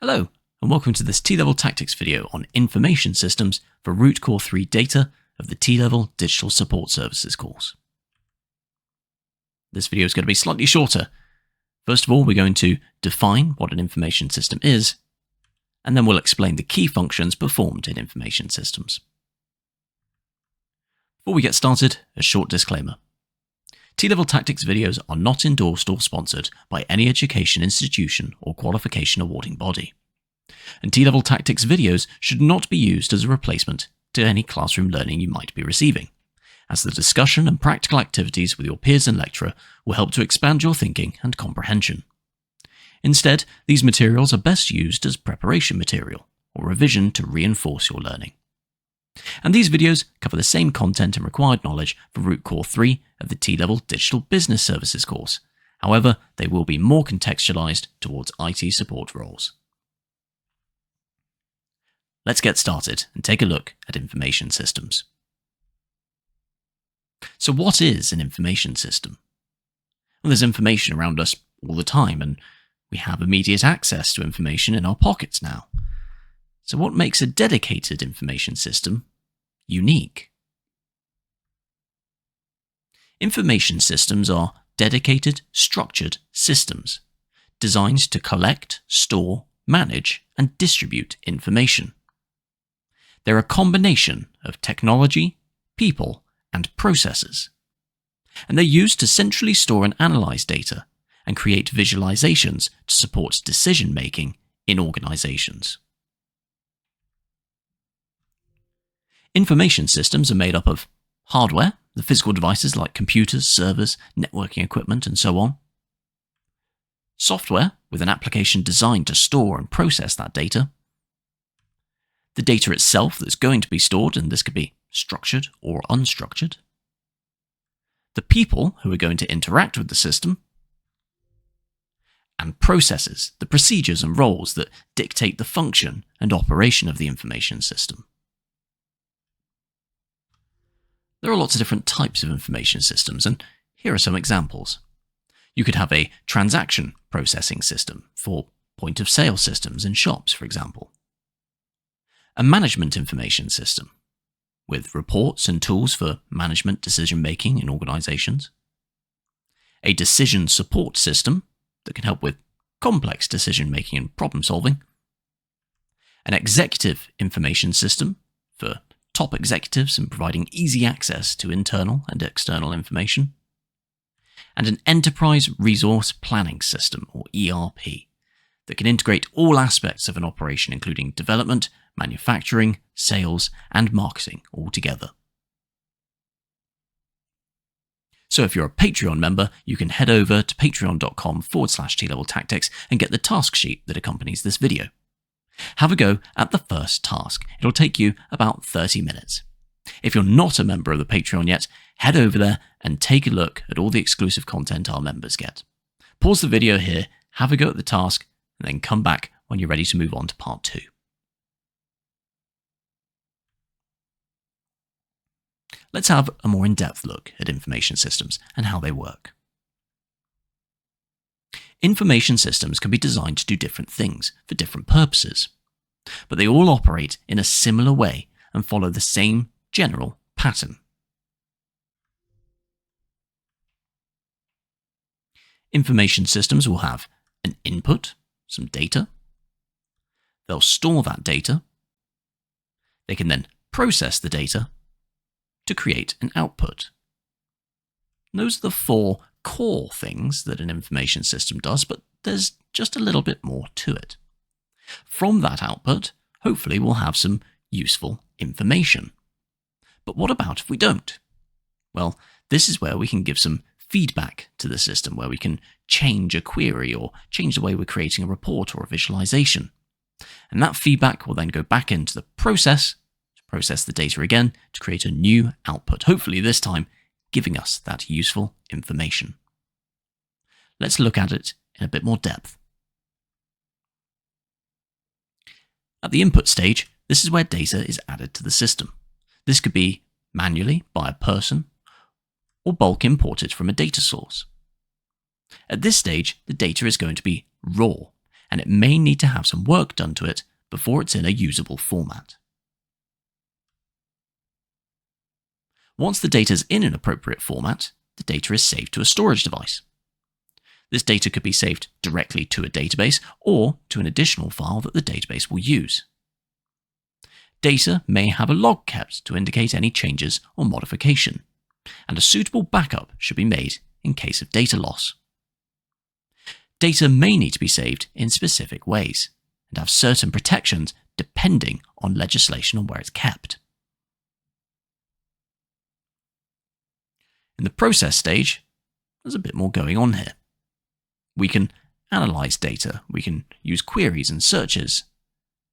Hello, and welcome to this T-Level Tactics video on information systems for Root Core 3 data of the T-Level Digital Support Services course. This video is going to be slightly shorter. First of all, we're going to define what an information system is, and then we'll explain the key functions performed in information systems. Before we get started, a short disclaimer. T-Level Tactics videos are not endorsed or sponsored by any education institution or qualification awarding body. And T-Level Tactics videos should not be used as a replacement to any classroom learning you might be receiving, as the discussion and practical activities with your peers and lecturer will help to expand your thinking and comprehension. Instead, these materials are best used as preparation material or revision to reinforce your learning. And these videos cover the same content and required knowledge for Root Core 3 of the T-Level Digital Business Services course. However, they will be more contextualized towards IT support roles. Let's get started and take a look at information systems. So what is an information system? Well, there's information around us all the time, and we have immediate access to information in our pockets now. So what makes a dedicated information system unique? Information systems are dedicated, structured systems designed to collect, store, manage, and distribute information. They're a combination of technology, people, and processes. And they're used to centrally store and analyze data and create visualizations to support decision-making in organizations. Information systems are made up of hardware, the physical devices like computers, servers, networking equipment, and so on. Software, with an application designed to store and process that data. The data itself that's going to be stored, and this could be structured or unstructured. The people who are going to interact with the system. And processes, the procedures and roles that dictate the function and operation of the information system. There are lots of different types of information systems, and here are some examples. You could have a transaction processing system for point-of-sale systems in shops, for example. A management information system, with reports and tools for management decision-making in organizations. A decision support system that can help with complex decision-making and problem-solving. An executive information system for top executives and providing easy access to internal and external information. And an enterprise resource planning system, or ERP, that can integrate all aspects of an operation, including development, manufacturing, sales, and marketing all together. So if you're a Patreon member, you can head over to patreon.com/tleveltactics and get the task sheet that accompanies this video. Have a go at the first task. It'll take you about 30 minutes. If you're not a member of the Patreon yet, head over there and take a look at all the exclusive content our members get. Pause the video here, have a go at the task, and then come back when you're ready to move on to part 2. Let's have a more in-depth look at information systems and how they work. Information systems can be designed to do different things for different purposes, but they all operate in a similar way and follow the same general pattern. Information systems will have an input, some data. They'll store that data. They can then process the data to create an output. Those are the 4 core things that an information system does, but there's just a little bit more to it. From that output, hopefully we'll have some useful information. But what about if we don't? Well, this is where we can give some feedback to the system, where we can change a query or change the way we're creating a report or a visualization. And that feedback will then go back into the process to process the data again to create a new output, hopefully this time giving us that useful information. Let's look at it in a bit more depth. At the input stage, this is where data is added to the system. This could be manually by a person or bulk imported from a data source. At this stage, the data is going to be raw, and it may need to have some work done to it before it's in a usable format. Once the data is in an appropriate format, the data is saved to a storage device. This data could be saved directly to a database or to an additional file that the database will use. Data may have a log kept to indicate any changes or modification, and a suitable backup should be made in case of data loss. Data may need to be saved in specific ways and have certain protections depending on legislation on where it's kept. In the process stage, there's a bit more going on here. We can analyze data, we can use queries and searches,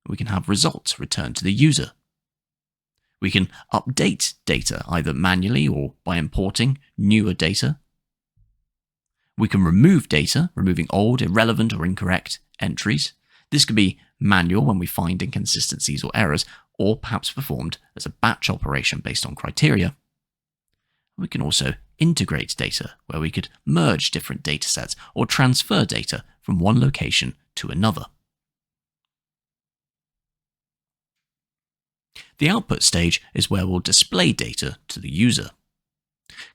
we can have results returned to the user. We can update data either manually or by importing newer data. We can remove data, removing old, irrelevant or incorrect entries. This could be manual when we find inconsistencies or errors, or perhaps performed as a batch operation based on criteria. We can also integrate data, where we could merge different datasets or transfer data from one location to another. The output stage is where we'll display data to the user.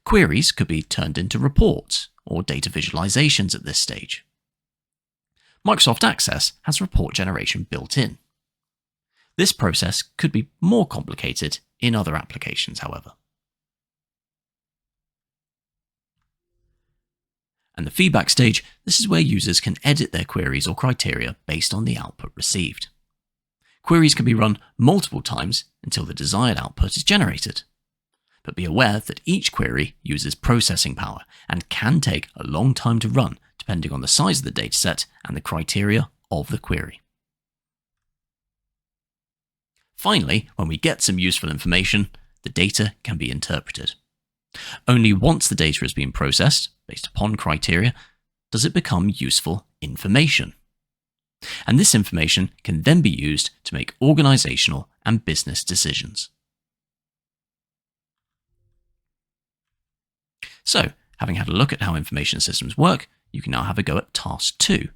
Queries could be turned into reports or data visualizations at this stage. Microsoft Access has report generation built in. This process could be more complicated in other applications, however. And the feedback stage, this is where users can edit their queries or criteria based on the output received. Queries can be run multiple times until the desired output is generated. But be aware that each query uses processing power and can take a long time to run depending on the size of the dataset and the criteria of the query. Finally, when we get some useful information, the data can be interpreted. Only once the data has been processed, based upon criteria, does it become useful information. And this information can then be used to make organizational and business decisions. So, having had a look at how information systems work, you can now have a go at task 2.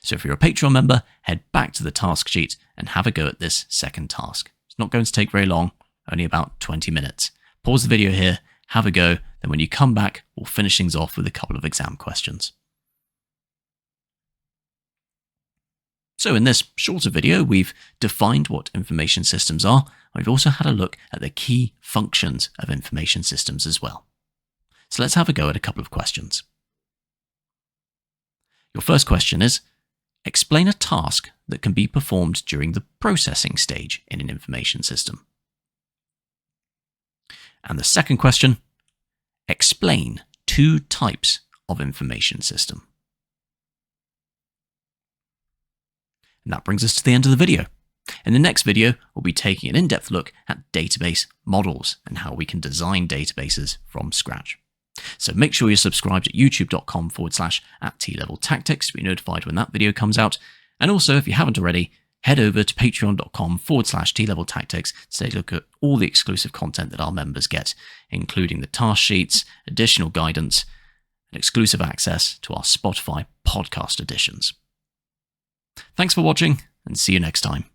So if you're a Patreon member, head back to the task sheet and have a go at this second task. It's not going to take very long, only about 20 minutes. Pause the video here, have a go, then when you come back, we'll finish things off with a couple of exam questions. So in this shorter video, we've defined what information systems are, and we've also had a look at the key functions of information systems as well. So let's have a go at a couple of questions. Your first question is, explain a task that can be performed during the processing stage in an information system. And the second question, explain 2 types of information system. And that brings us to the end of the video. In the next video, we'll be taking an in-depth look at database models and how we can design databases from scratch. So make sure you're subscribed at youtube.com/@TLevelTactics to be notified when that video comes out. And also, if you haven't already, head over to patreon.com/TLevelTactics to take a look at all the exclusive content that our members get, including the task sheets, additional guidance, and exclusive access to our Spotify podcast editions. Thanks for watching, and see you next time.